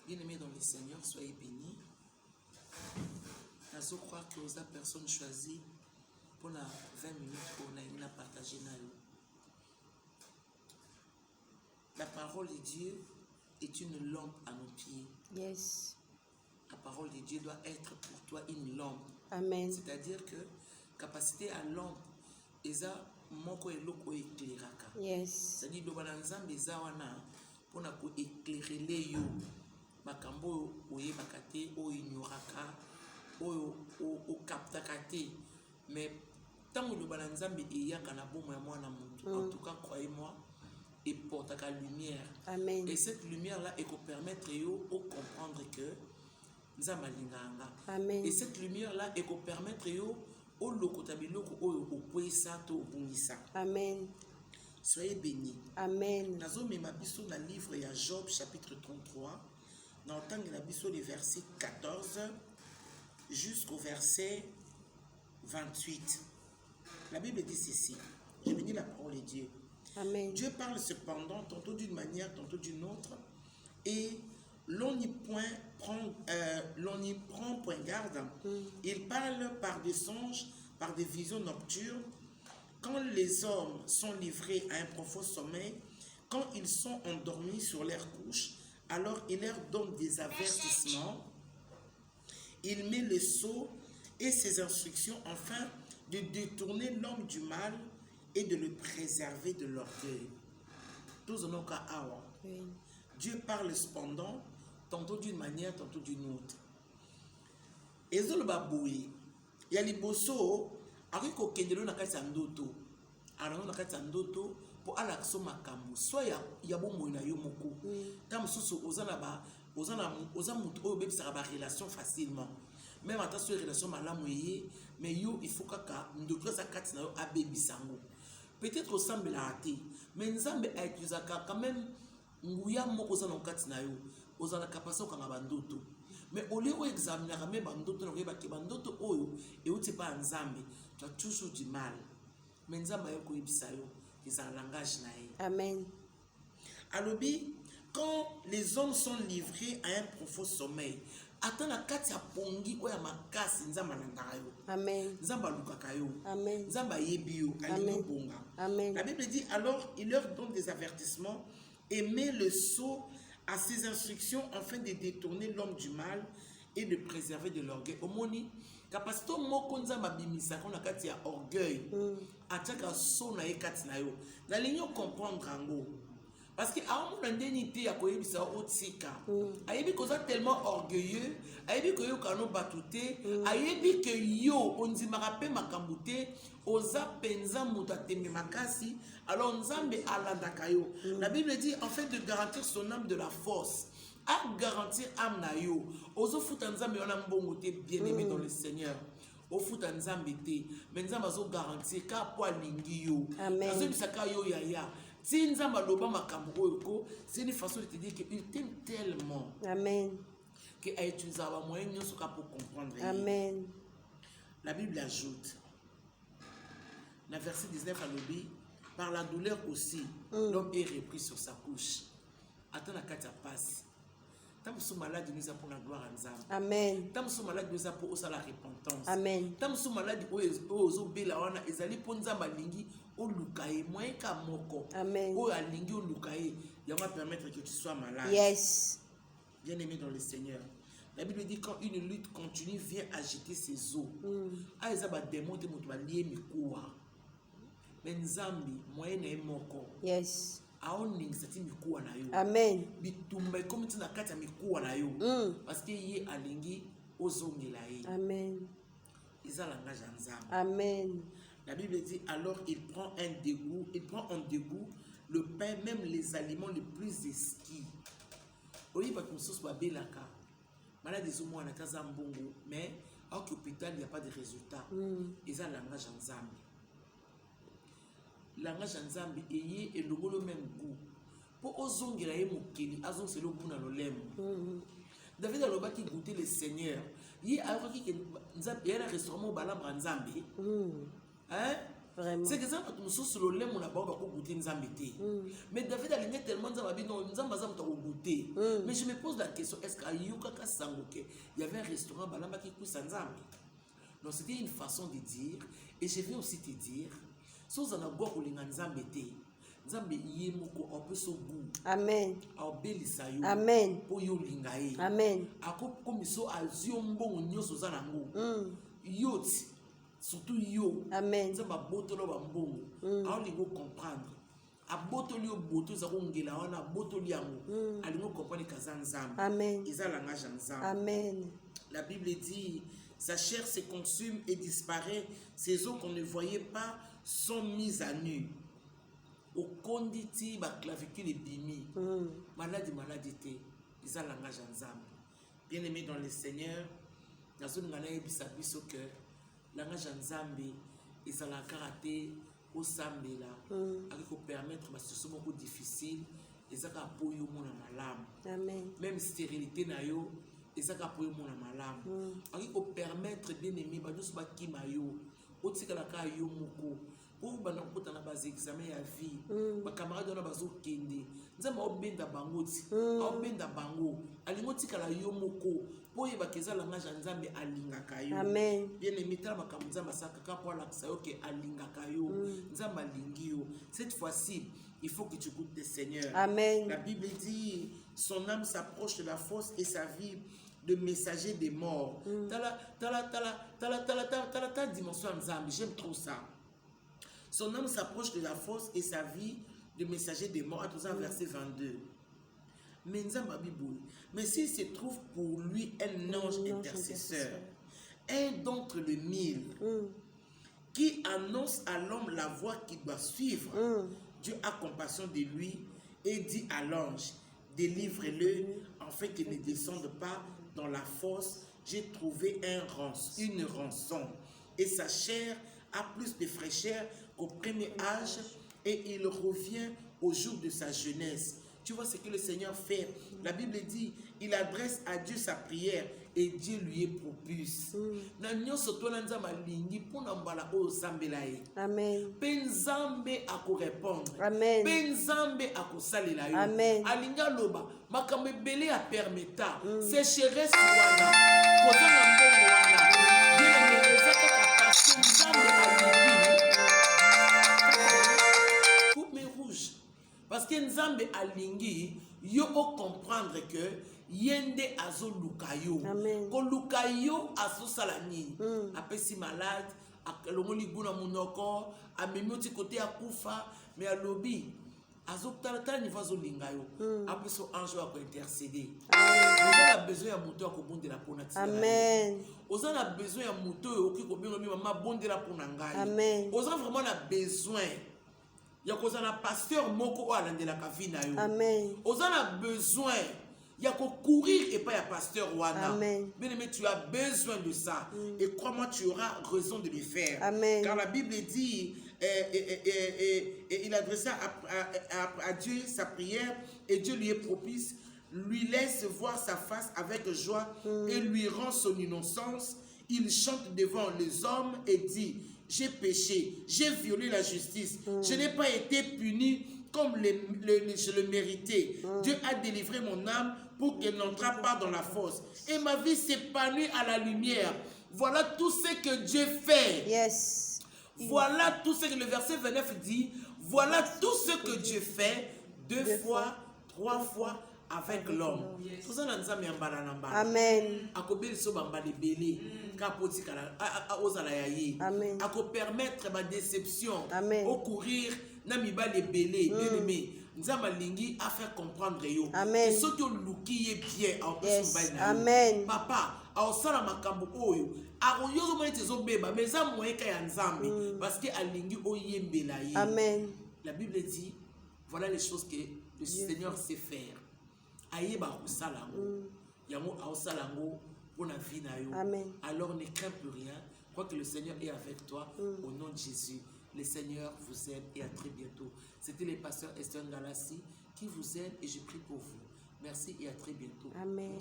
Bien-aimés dans le Seigneur, soyez bénis. Je crois que vous avez personne choisie pour la 20 minutes pour nous partager. La parole de Dieu est une lampe à nos pieds. Yes. La parole de Dieu doit être pour toi une lampe. Amen. C'est-à-dire que capacité à lampe, eza moko eloko éclairaka. Yes. C'est-à-dire que bananzambe eza wana pour na ko éclairer les yo. Makambo oye bakate o ignoraka o kaptakate. Mais tant que le bananzambe eyaka na bomo ya mwana mutu, en tout cas croyez-moi, il porte la lumière. Amen. Et cette lumière-là, elle peut permettre de comprendre que nous sommes malinganga. Amen. Et cette lumière-là, elle peut permettre de Amen. soyez bénis. Amen. Nous avons mis dans le livre de Job, chapitre 33, dans le verset 14 jusqu'au verset 28. La Bible dit ceci. Je bénis la parole de Dieu. Amen. Dieu parle cependant tantôt d'une manière, tantôt d'une autre, et l'on n'y prend point garde. Il parle par des songes, par des visions nocturnes. Quand les hommes sont livrés à un profond sommeil, quand ils sont endormis sur leur couche, alors il leur donne des avertissements. Il met les sceaux et ses instructions afin de détourner l'homme du mal et de le préserver de l'orgueil. Tous en cas awa. Dieu parle cependant, tantôt d'une manière, tantôt d'une autre. Et zo le baboué, ya liboso, ari ko kendelo na kati ndoto. Ara na kati ndoto pour alakso makambo. Soit ya bomo na yo moko. Tam susu ozana ba, oza mutu oyo bebisa ba relation facilement. Même attention relation malamu yé, mais yo il faut kaka ndoto za kati na yo abebisango. Peut-être au semble la raté, mais nzambe a utilisé quand même nguya moko za nkati na yo, ozala kapasa ko ngaba ndoto. Mais au lieu où examiner même bandoto na ko ba ke bandoto oyo et uti pa nzambe, tu as toujours du mal. Mais nzambe yo ko yebisa yo, c'est un langage na ye. Amen. Alobi, quand les hommes sont livrés à un profond sommeil, attends la kati ya pongi oya makasi nzamba nanga yo. Amen. Nzamba lukaka yo. Amen. Nzamba yebi yo, alingo bonga. Amen. La Bible dit alors il leur donne des avertissements et met le sceau à ses instructions afin de détourner l'homme du mal et de préserver de l'orgueil. Omoni capacité moko nzamba bimisa kona kati ya orgueil. Ataka sceau na ye kati na yo. Na linyo comprendre ngo. Parce que à un moment donné, il y a tellement orgueilleux, il kano batouté, que yo on dit marape makambouté, oza penza mutateme makasi, alors nzambe alandaka yo. La Bible dit en fait de garantir son âme de la force, à garantir âme na yo. Ozo futa nzambe ona mbongote bien-aimé dans le Seigneur. Au foot nzambe te, mais nzambe zo garantir ka po alingi yo. Amen. Azo bisaka yo yaya. Si nzamba loba makambo oyo, c'est une façon de te dire qu'il t'aime tellement. Amen. Que a utilisé un moyen pour comprendre. Amen. La Bible ajoute, dans le verset 19 à l'obé, par la douleur aussi, l'homme est repris sur sa couche. Attends la carte passe. Tant que nous malade, nous avons pour la gloire à Nzambe. Amen. Tant que nous malade, nous avons pour la repentance. Amen. Tant que nous malade, nous avons bela wana ezali pour Nzamba lingi o lukaye moyen ka moko. Amen. O alingi o lukaye, il va permettre que tu sois malade. Yes. Bien-aimé dans le Seigneur. La Bible dit quand une lutte continue vient agiter ses eaux. Ah ezaba démon te moto ba lié mikuwa. Mais Nzambi moyen na moko. Yes. Amen. Parce que yé alingi ozongelaye. Amen. Amen. La Bible dit alors il prend en dégoût le pain, même les aliments les plus exquis. Oui, parce que nous babelaka. Malade des hommes à Kazambongo, mais à l'hôpital il n'y a pas de résultat. Ils ont langage en Zambie. Langage en Zambie et le même goût. Pour ozongela ye mokeli azong c'est le goût dans le lem. David a l'oba qui goûtait le Seigneur. Il a dit que il y a un restaurant au Balam en Zambie. Hein? Vraiment. C'est que ça, nous sommes sur le lait, on a pas goûté Nzambe. Mais David a ligné tellement Nzambe, non, Nzambe a goûté. Mais je me pose la question, est-ce qu'à Yukaka Sangoke, il y avait un restaurant Balamba qui pousse Nzambe? Donc c'était une façon de dire. Et je vais aussi te dire, si vous en avez beaucoup Nzambe, Nzambe yemoko on peut so goût. Amen. Amen. Amen. Po yo lingaye. Amen. Ako komiso aziombo nyoso za nango. Yoti surtout yo. Amen. Nzamba botolo ba mbongo. Alingo comprendre. Abotoli yo boto za ko ngela wana botoli yango. Alingo comprendre kaza Nzambe. Amen. Eza langage Nzambe. Amen. La Bible dit, sa chair se consume et disparaît, ses os qu'on ne voyait pas sont mis à nu. Au conditi, ba clavicule et bimi. Maladie, ils ont langage ensemble. Bien aimé dans le Seigneur, dans une année bisabiso que langage ensemble, ils ont la karaté au sambe là, avec pour permettre parce que c'est beaucoup difficile, ils ont appuyé au monde malam. Amen. Même stérilité na yo, ils ont appuyé au monde malam. Avec pour permettre bien aimé, ba tous ba kimayo, au tika la ka yo moko. Pour bana kota na base examen ya vie ba camarade na bazo kende nzamba obenda bango ti obenda bango alingo tikala yo moko po yeba keza langage nzambe alingaka yo. Amen. Bien aimé tala makambo nzamba saka ka po la kisa yo ke alingaka yo nzamba lingi yo. Cette fois-ci il faut que tu goûtes le Seigneur. Amen. La Bible dit son âme s'approche de la fosse et sa vie de messager des morts. Tala dimension nzambe, j'aime trop ça. Son âme s'approche de la fosse et sa vie de messager des morts. Attention, verset 22. Mais s'il se trouve pour lui un ange intercesseur, un d'entre les 1000, qui annonce à l'homme la voie qu'il doit suivre, Dieu a compassion de lui et dit à l'ange, délivre-le afin qu'il ne descende pas dans la fosse. J'ai trouvé une rançon et sa chair a plus de fraîcheur qu'au premier âge et il revient au jour de sa jeunesse. Tu vois ce que le Seigneur fait. La Bible dit, il adresse à Dieu sa prière et Dieu lui est propice. Amen. Penzambe ako répondre. Amen. Penzambe ako salela yo. Amen. Alinga loba makambe belé a permetta. Sécheresse wana. Kozanga mbongo wana. Bien ezaka kapasi nzambe alingi. Parce que Nzambe alingi yo o comprendre que yende azo lukayo. Ko lukayo azo salani. Apesi malade, akalongoli guna munoko, amemioti côté akufa, mais alobi azo tala niveau azo lingayo. Après son ange a intercéder. On a besoin ya moto ko bondela pona tia. Amen. On a besoin ya moto ki ko bingo mama bondela pona ngai. Amen. On a vraiment besoin. Il y a un pasteur moko alandela kavina yo. Amen. Ozana besoin. Il y a courir et pas un pasteur wana. Amen. Bien aimé, tu as besoin de ça. Et crois-moi, tu auras raison de le faire. Amen. Car la Bible dit, il adressa à Dieu sa prière et Dieu lui est propice, lui laisse voir sa face avec joie et lui rend son innocence. Il chante devant les hommes et dit, j'ai péché, j'ai violé la justice, je n'ai pas été puni comme je le méritais. Dieu a délivré mon âme pour qu'elle n'entre pas dans la fosse. Et ma vie s'épanouit à la lumière. Voilà tout ce que Dieu fait. Yes. Voilà tout ce que le verset 29 dit. Voilà tout ce que Dieu fait 2 fois, 3 fois avec l'homme. Amen. Amen. À permettre ma déception. Amen. Au courir, nami ba les belé, bien aimé. Nzamba lingi a fait comprendre yo. Amen. Et ce que luki est bien en plus. Amen. Papa, a osala makambo oyo. A oyozo mone tezo beba, mais ça moyen ka ya nzambe parce que alingi oyembela ye. Amen. La Bible dit, voilà les choses que le Seigneur sait faire. Ayeba osalango. Yango a osalango pour la vie na yo. Amen. Alors ne crains plus rien. Crois que le Seigneur est avec toi au nom de Jésus. Le Seigneur vous aime et à très bientôt. C'était le pasteur Esther Ngalassi qui vous aime et je prie pour vous. Merci et à très bientôt. Amen.